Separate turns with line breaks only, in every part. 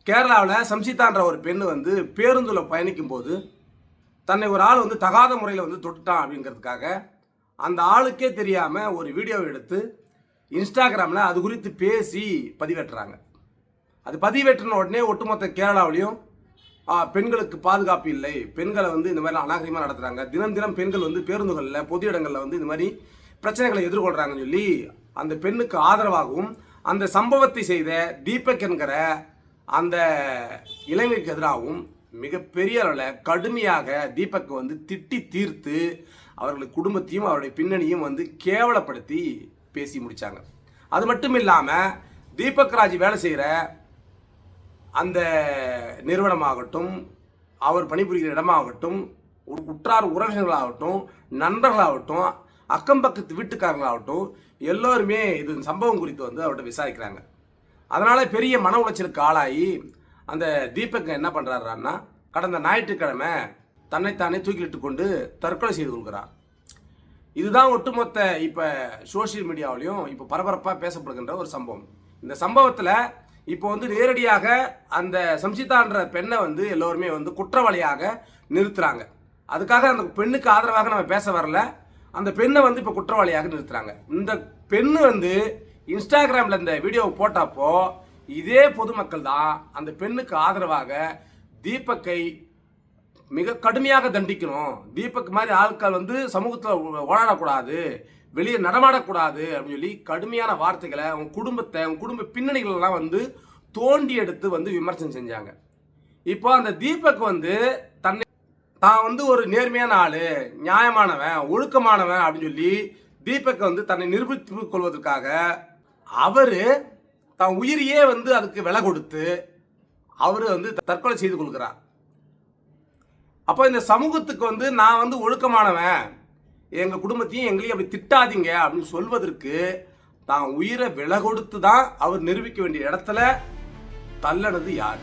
கேரளாவில் சம்சிதான்ற ஒரு பெண் வந்து பேருந்தில் பயணிக்கும் போது தன்னை ஒரு ஆள் வந்து தகாத முறையில் வந்து தொட்டுட்டான் அப்படிங்கிறதுக்காக அந்த ஆளுக்கே தெரியாமல் ஒரு வீடியோவை எடுத்து இன்ஸ்டாகிராமில் அது குறித்து பேசி பதிவேற்றுறாங்க. அது பதிவேற்றின உடனே ஒட்டுமொத்த கேரளாவிலையும் பெண்களுக்கு பாதுகாப்பு இல்லை, பெண்களை வந்து இந்த மாதிரி அநாகரிகமாக நடத்துகிறாங்க, தினம் தினம் பெண்கள் வந்து பேருந்துகளில் பொது இடங்களில் வந்து இந்த மாதிரி பிரச்சனைகளை எதிர்கொள்கிறாங்கன்னு சொல்லி அந்த பெண்ணுக்கு ஆதரவாகவும் அந்த சம்பவத்தை செய்த தீபக் என்கிற அந்த இளைஞருக்கு எதிராகவும் மிகப்பெரிய அளவில் கடுமையாக தீபக் வந்து திட்டி தீர்த்து அவர்களுடைய குடும்பத்தையும் அவருடைய பின்னணியும் வந்து கேவலப்படுத்தி பேசி முடித்தாங்க. அது மட்டும் இல்லாமல் தீபக் ராஜ் வேலை செய்கிற அந்த நிறுவனமாகட்டும், அவர் பணிபுரிகிற இடமாகட்டும், உற்றார் உறவினர்களாகட்டும், நண்பர்களாகட்டும், அக்கம் பக்கத்து வீட்டுக்காரங்களாகட்டும், எல்லோருமே இது சம்பவம் குறித்து வந்து அவர்கிட்ட விசாரிக்கிறாங்க. அதனால் பெரிய மன உளைச்சலுக்கு ஆளாகி அந்த தீபக் என்ன பண்ணுறாருன்னா, கடந்த ஞாயிற்றுக்கிழமை தன்னைத்தானே தூக்கிலிட்டு கொண்டு தற்கொலை செய்து கொள்கிறார். இதுதான் ஒட்டுமொத்த இப்போ சோசியல் மீடியாவிலையும் இப்போ பரபரப்பாக பேசப்படுகின்ற ஒரு சம்பவம். இந்த சம்பவத்தில் இப்போ வந்து நேரடியாக அந்த சம்சிதான்ற பெண்ணை வந்து எல்லோருமே வந்து குற்றவாளியாக நிறுத்துறாங்க. அதுக்காக அந்த பெண்ணுக்கு ஆதரவாக நம்ம பேச வரல, அந்த பெண்ணை வந்து இப்போ குற்றவாளியாக நிறுத்துறாங்க. இந்த பெண்ணு வந்து இன்ஸ்டாகிராமில் இந்த வீடியோவை போட்டப்போ இதே பொதுமக்கள் தான் அந்த பெண்ணுக்கு ஆதரவாக தீபக்கை மிக கடுமையாக தண்டிக்கணும், தீபக் மாதிரி ஆட்கள் வந்து சமூகத்தில் ஓடாடக்கூடாது, வெளியே நடமாடக்கூடாது அப்படின்னு சொல்லி கடுமையான வார்த்தைகளை அவங்க குடும்பத்தை, அவங்க குடும்ப பின்னணிகளெல்லாம் வந்து தோண்டி எடுத்து வந்து விமர்சனம் செஞ்சாங்க. இப்போ அந்த தீபக் வந்து தான் வந்து ஒரு நேர்மையான ஆள், நியாயமானவன், ஒழுக்கமானவன் அப்படின்னு சொல்லி தீபக் வந்து தன்னை நிரூபித்துக் கொள்வதற்காக அவர் தான் உயிரையே வந்து அதுக்கு விலை கொடுத்து அவர் வந்து தற்கொலை செய்து கொள்கிறார். அப்போ இந்த சமூகத்துக்கு வந்து நான் வந்து ஒழுக்கமானவன், எங்கள் குடும்பத்தையும் எங்களையும் அப்படி திட்டாதீங்க அப்படின்னு சொல்வதற்கு தான் உயிரை விலை கொடுத்து தான் அவர் நிரூபிக்க வேண்டிய இடத்துல தள்ளனது யார்?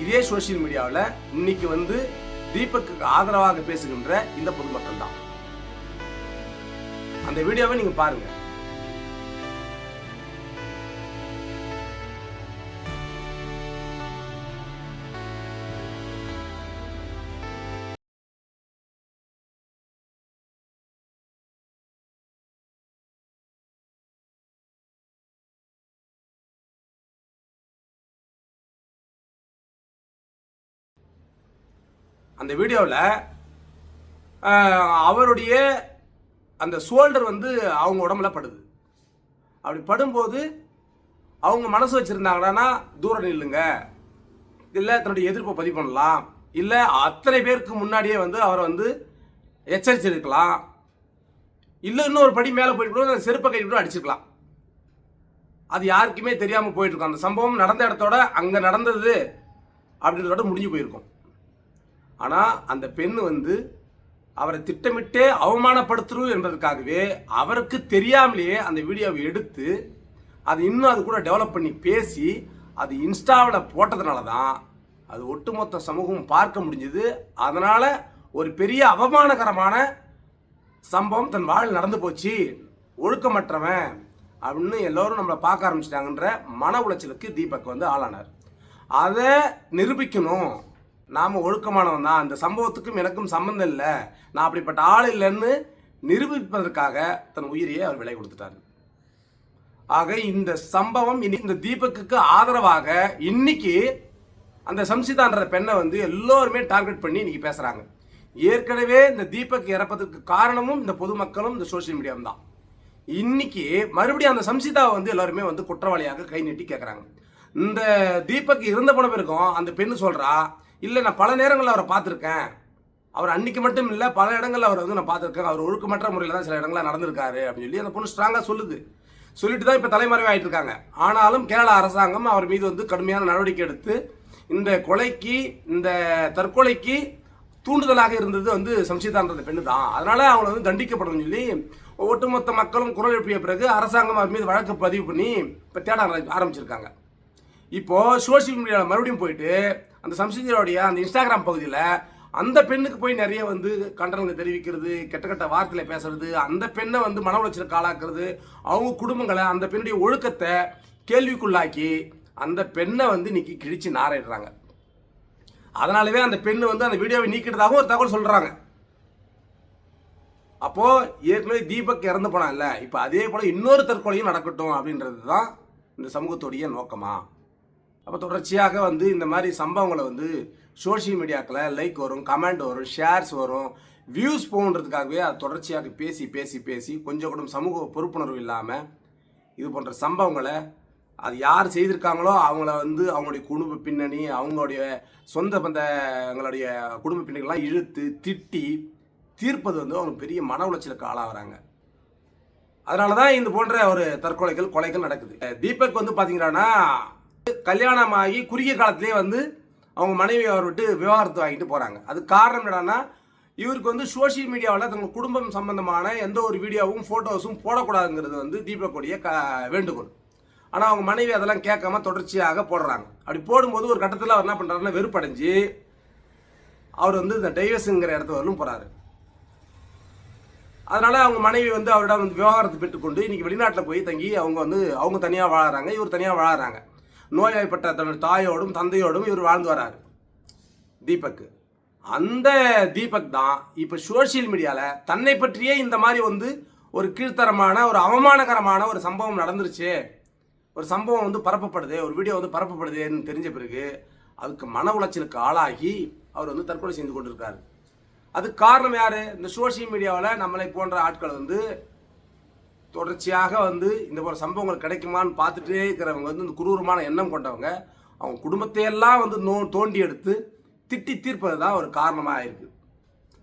இதே சோசியல் மீடியாவில் இன்னைக்கு வந்து தீபக்கு ஆதரவாக பேசுகின்ற இந்த பொதுமக்கள் தான். அந்த வீடியோவை நீங்க பாருங்க. அந்த வீடியோவில் அவருடைய அந்த ஷோல்டர் வந்து அவங்க உடம்புல படுது. அப்படி படும்போது அவங்க மனசு வச்சுருந்தாங்கன்னா தூரம் நில்லுங்க, இல்லை தன்னுடைய எதிர்ப்பை பதிவு பண்ணலாம், இல்லை அத்தனை பேருக்கு முன்னாடியே வந்து அவரை வந்து எச்சரிச்சிருக்கலாம், இல்லை இன்னொரு படி மேலே போயிட்டு அந்த செருப்பை கைட்டு அடிச்சிருக்கலாம். அது யாருக்குமே தெரியாமல் போயிட்டுருக்கும். அந்த சம்பவம் நடந்த இடத்தோட அங்கே நடந்தது அப்படின்றதோட முடிஞ்சு போயிருக்கும். ஆனால் அந்த பெண் வந்து அவரை திட்டமிட்டே அவமானப்படுத்துறோம் என்பதற்காகவே அவருக்கு தெரியாமலேயே அந்த வீடியோவை எடுத்து அது இன்னும் அது கூட டெவலப் பண்ணி பேசி அது இன்ஸ்டாவில் போட்டதுனால தான் அது ஒட்டுமொத்த சமூகம் பார்க்க முடிஞ்சது. அதனால் ஒரு பெரிய அவமானகரமான சம்பவம் தன் வாழ்வில் நடந்து போச்சு, ஒழுக்கமற்றவன் அப்படின்னு எல்லோரும் நம்மளை பார்க்க ஆரம்பிச்சிட்டாங்கன்ற மன உளைச்சலுக்கு தீபக் வந்து ஆளானார். அதை நிரூபிக்கணும், நாம் ஒழுக்கமானவன் தான், அந்த சம்பவத்துக்கும் எனக்கும் சம்பந்தம் இல்லை, நான் அப்படிப்பட்ட ஆள் இல்லைன்னு நிரூபிப்பதற்காக தன் உயிரையே அவர் விலை கொடுத்துட்டார். ஆக இந்த சம்பவம் இந்த தீபக்கு ஆதரவாக இன்னைக்கு அந்த சம்சிதான்ற பெண்ணை வந்து எல்லோருமே டார்கெட் பண்ணி இன்னைக்கு பேசுறாங்க. ஏற்கனவே இந்த தீபக் இறப்பதற்கு காரணமும் இந்த பொதுமக்களும் இந்த சோசியல் மீடியாவும் தான். இன்னைக்கு மறுபடியும் அந்த சம்சிதாவை வந்து எல்லாருமே வந்து குற்றவாளியாக கை நீட்டி கேட்குறாங்க. இந்த தீபக் இருந்த போன பிறகும் அந்த பெண்ணு சொல்றா, இல்லை நான் பல நேரங்களில் அவரை பார்த்துருக்கேன், அவர் அன்னைக்கு மட்டும் இல்லை பல இடங்களில் அவர் வந்து நான் பார்த்துருக்கேன், அவர் ஒழுக்கமற்ற முறையில் தான் சில இடங்களில் நடந்திருக்காரு அப்படின்னு சொல்லி அந்த பொண்ணு ஸ்ட்ராங்காக சொல்லுது. சொல்லிட்டு தான் இப்போ தலைமறைவு ஆகிட்டு இருக்காங்க. ஆனாலும் கேரளா அரசாங்கம் அவர் மீது வந்து கடுமையான நடவடிக்கை எடுத்து இந்த கொலைக்கு, இந்த தற்கொலைக்கு தூண்டுதலாக இருந்தது வந்து சம்சிதான்ற பெண்ணு தான், அதனால அவங்களை வந்து தண்டிக்கப்படணும்னு சொல்லி ஒட்டுமொத்த மக்களும் குரல் எழுப்பிய பிறகு அரசாங்கம் அவர் மீது வழக்கு பதிவு பண்ணி இப்போ தேட ஆரம்பிச்சிருக்காங்க. இப்போ சோசியல் மீடியாவில் மறுபடியும் போயிட்டு அந்த சம்சிதாவுடைய அந்த இன்ஸ்டாகிராம் பகுதியில் அந்த பெண்ணுக்கு போய் நிறைய வந்து கண்டனங்களை தெரிவிக்கிறது, கெட்ட கெட்ட வார்த்தையில் பேசுறது, அந்த பெண்ணை வந்து மன உளைச்சலுக்கு ஆளாக்குறது, அவங்க குடும்பங்களை, அந்த பெண்ணுடைய ஒழுக்கத்தை கேள்விக்குள்ளாக்கி அந்த பெண்ணை வந்து இன்னைக்கு கிழிச்சு நாரையிடுறாங்க. அதனாலவே அந்த பெண்ணு வந்து அந்த வீடியோவை நீக்கிட்டதாகவும் ஒரு தகவல் சொல்றாங்க. அப்போ ஏற்கனவே தீபக் இறந்து போனான்ல, இப்போ அதே போல இன்னொரு தற்கொலையும் நடக்கட்டும் அப்படின்றது தான் இந்த சமூகத்துடைய நோக்கமா? அப்போ தொடர்ச்சியாக வந்து இந்த மாதிரி சம்பவங்களை வந்து சோஷியல் மீடியாக்களில் லைக் வரும், கமெண்ட் வரும், ஷேர்ஸ் வரும், வியூஸ் போகுன்றதுக்காகவே அது தொடர்ச்சியாக பேசி பேசி பேசி கொஞ்சம் கூட சமூக பொறுப்புணர்வு இல்லாமல் இது போன்ற சம்பவங்களை அது யார் செய்திருக்காங்களோ அவங்கள வந்து அவங்களுடைய குடும்ப பின்னணி, அவங்களுடைய சொந்த பந்தங்களுடைய குடும்ப பின்னணிகள்லாம் இழுத்து திட்டி தீர்ப்பது வந்து அவங்க பெரிய மன உளைச்சலுக்கு ஆளாகிறாங்க. அதனால தான் இந்த போன்ற ஒரு தற்கொலைகள் கொலைகள் நடக்குது. தீபக் வந்து பார்த்தீங்கன்னா கல்யாணமாகி குறுகிய காலத்திலே வந்து அவங்க மனைவி அவர் விட்டு விவாகரத்து வாங்கிட்டு போகிறாங்க. அது காரணம் என்னன்னா, இவருக்கு வந்து சோஷியல் மீடியாவில் தங்கள் குடும்பம் சம்பந்தமான எந்த ஒரு வீடியோவும் ஃபோட்டோஸும் போடக்கூடாதுங்கிறது வந்து தீபக்குடைய வேண்டுகோள். ஆனால் அவங்க மனைவி அதெல்லாம் கேட்காம தொடர்ச்சியாக போடுறாங்க. அப்படி போடும்போது ஒரு கட்டத்தில் அவர் என்ன பண்ணுறாருன்னா வெறுப்படைஞ்சு அவர் வந்து இந்த டைவர்ஸுங்கிற இடத்து வரலும் போகிறாரு. அதனால் அவங்க மனைவி வந்து அவரிடம் வந்து விவாகரத்து பெற்றுக்கொண்டு இன்றைக்கி வெளிநாட்டில் போய் தங்கி அவங்க தனியாக வாழறாங்க, இவர் தனியாக வாழறாங்க. நோய்வாய்ப்பட்ட தன்னுடைய தாயோடும் தந்தையோடும் இவர் வாழ்ந்து வராரு தீபக். அந்த தீபக் தான் இப்போ சோஷியல் மீடியாவில் தன்னை பற்றியே இந்த மாதிரி வந்து ஒரு கீழ்த்தரமான ஒரு அவமானகரமான ஒரு சம்பவம் நடந்துருச்சு, ஒரு சம்பவம் வந்து பரப்பப்படுது, ஒரு வீடியோ வந்து பரப்பப்படுதுன்னு தெரிஞ்ச பிறகு அதுக்கு மன உளைச்சலுக்கு ஆளாகி அவர் வந்து தற்கொலை செய்து கொண்டிருக்காரு. அதுக்கு காரணம் யார்? இந்த சோஷியல் மீடியாவில் நம்மளை போன்ற ஆட்கள் வந்து தொடர்ச்சியாக வந்து இந்த ஒரு சம்பவங்கள் கிடைக்குமான்னு பார்த்துட்டே இருக்கிறவங்க வந்து இந்த குரூரமான எண்ணம் கொண்டவங்க அவங்க குடும்பத்தையெல்லாம் வந்து தோண்டி எடுத்து திட்டி தீர்ப்பது தான் ஒரு காரணமாக இருக்குது.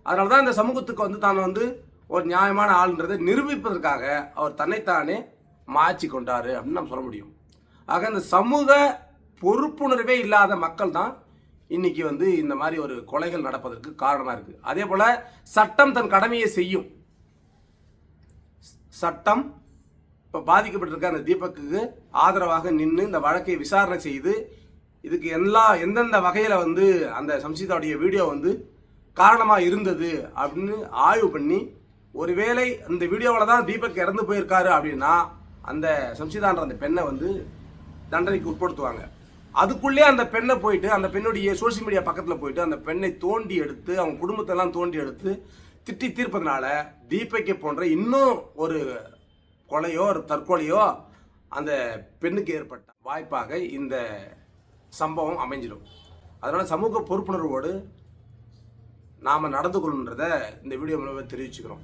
அதனால தான் இந்த சமூகத்துக்கு வந்து தான் வந்து ஒரு நியாயமான ஆளுன்றதை நிரூபிப்பதற்காக அவர் தன்னைத்தானே மாற்றி கொண்டார் அப்படின்னு நம்ம சொல்ல முடியும். ஆக இந்த சமூக பொறுப்புணர்வே இல்லாத மக்கள் தான் இன்னைக்கு வந்து இந்த மாதிரி ஒரு கொலைகள் நடப்பதற்கு காரணமாக இருக்குது. அதே போல் சட்டம் தன் கடமையை செய்யும். சட்டம் இப்போ பாதிக்கப்பட்டிருக்க அந்த தீபக்கு ஆதரவாக நின்று இந்த வழக்கை விசாரணை செய்து இதுக்கு எந்தெந்த வகையில் வந்து அந்த சம்சிதாவுடைய வீடியோ வந்து காரணமாக இருந்தது அப்படின்னு ஆய்வு பண்ணி ஒருவேளை அந்த வீடியோவில் தான் தீபக் இறந்து போயிருக்காரு அப்படின்னா அந்த சம்சிதான்ற அந்த பெண்ணை வந்து தண்டனைக்கு உட்படுத்துவாங்க. அதுக்குள்ளே அந்த பெண்ணை போயிட்டு அந்த பெண்ணுடைய சோஷியல் மீடியா பக்கத்தில் போயிட்டு அந்த பெண்ணை தோண்டி எடுத்து அவங்க குடும்பத்தெல்லாம் தோண்டி எடுத்து திட்டி தீர்ப்பதனால தீபக்கை போன்ற இன்னும் ஒரு கொலையோ ஒரு தற்கொலையோ அந்த பெண்ணுக்கு ஏற்பட்ட வாய்ப்பாக இந்த சம்பவம் அமைஞ்சிடும். அதனால் சமூக பொறுப்புணர்வோடு நாம் நடந்து கொள்ளுன்றதை இந்த வீடியோ மூலமாக தெரிவிச்சுக்கிறோம்.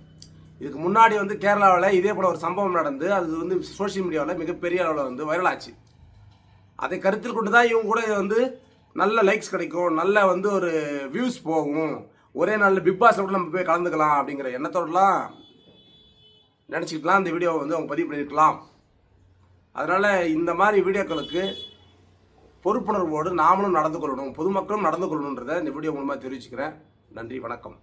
இதுக்கு முன்னாடி வந்து கேரளாவில் இதே போல் ஒரு சம்பவம் நடந்து அது வந்து சோஷியல் மீடியாவில் மிகப்பெரிய அளவில் வந்து வைரலாச்சு. அதை கருத்தில் கொண்டு தான் இவங்க கூட வந்து நல்ல லைக்ஸ் கிடைக்கும், நல்ல வந்து ஒரு வியூஸ் போகும், ஒரே நாளில் பிக் பாஸில் கூட நம்ம போய் கலந்துக்கலாம் அப்படிங்கிற எண்ணத்தோடலாம் நினச்சிக்கிட்டுலாம் இந்த வீடியோவை வந்து அவங்க பதிவு பண்ணியிருக்கலாம். அதனால் இந்த மாதிரி வீடியோக்களுக்கு பொறுப்புணர்வோடு நாமளும் நடந்து கொள்ளணும், பொதுமக்களும் நடந்து கொள்ளணுன்றதை இந்த வீடியோ மூலமாக தெரிவிச்சுக்கிறேன். நன்றி, வணக்கம்.